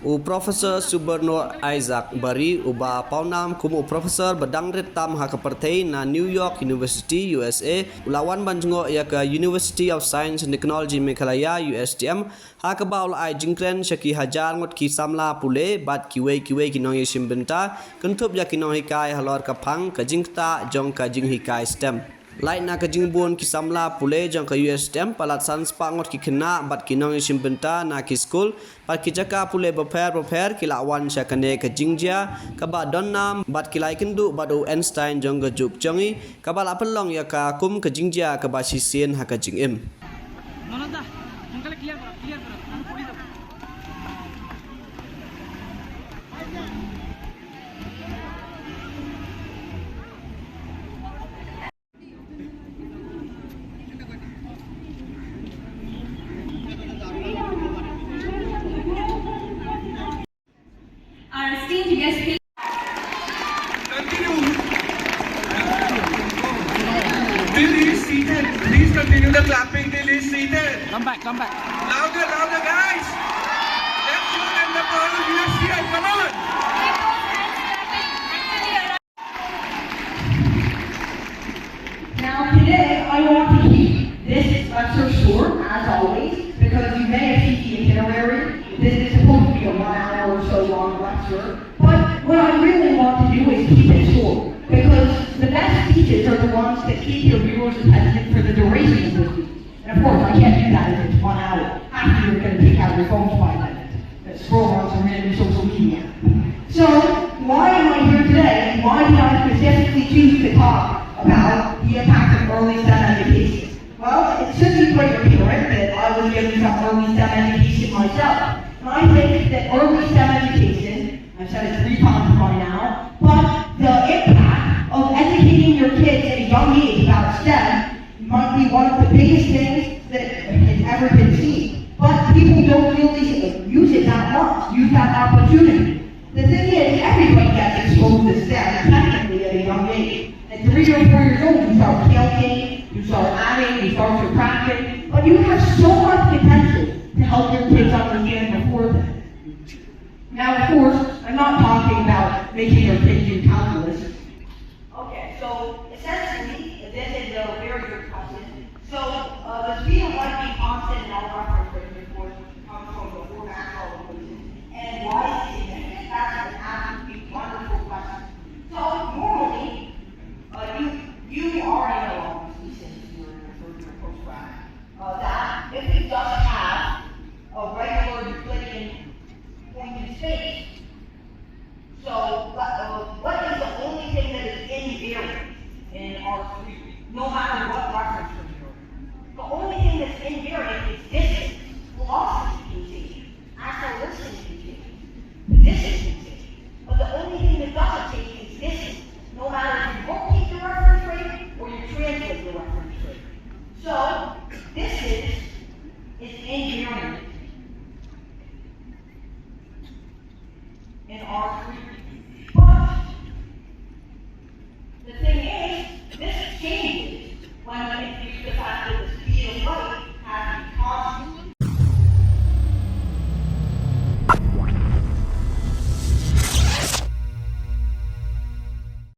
U Profesor Suborno Isaac Bari uba paunam kumu Profesor Dangrit tam ha ke Pyrthei na New York University USA ulawan banjungo ya ke University of Science and Technology Meghalaya USTM ha ke baul ai jingkren shaki hajar ngot ki samla pule bat kiwe ki nong yeshim benta kentup ya ki nong hikai halor kapang ke jingta jong ka jing hikai stem Lai na ka jingbon ki samla pule jang ka USTM palat sans pangot ki kena bat ki nong yeshim benta na ki school pat ki jaka pule beper ki lawan syakane ka jingja ka ba donnam bat ki lai kendu bat u Einstein jong ka juk jongi ka ba la pelong ya ka kum ka jingja ka ba sisien ha ka jingim Nonada angkale clear karo pori daw Our esteemed guest speaker. Continue. Till he is seated. Please continue the clapping till he is seated. Come back Louder, guys. Let's show them the power of USCI. Come on. Now today I want to keep this lecture short, as always, because you may have seen the itinerary. This is supposed to be a 1 hour or so long lecture, but what I really want to do is keep it short, because the best speeches are the ones that keep your viewers' attention for the duration of the speech. And of course, I can't do that if it's 1 hour. After you're going to take out your phones 5 minutes, and scroll on some random social media. So, why am I here today, and why did I specifically choose to talk about the impact of early STEM education? Well, it should be quite apparent that I was given some early STEM education myself. And I think that early STEM education, I've said it 3 times by now, but the impact of educating your kids at a young age about STEM might be one of the biggest things that has ever been seen. But people don't really use it that much, use that opportunity. The thing is, everybody gets exposed to STEM technically at a young age. At 3 or 4 years old, you start counting, you start adding, you start subtracting, but you have so much potential to help your kids understand before then. Now, of course, I'm not talking about making your kids do calculus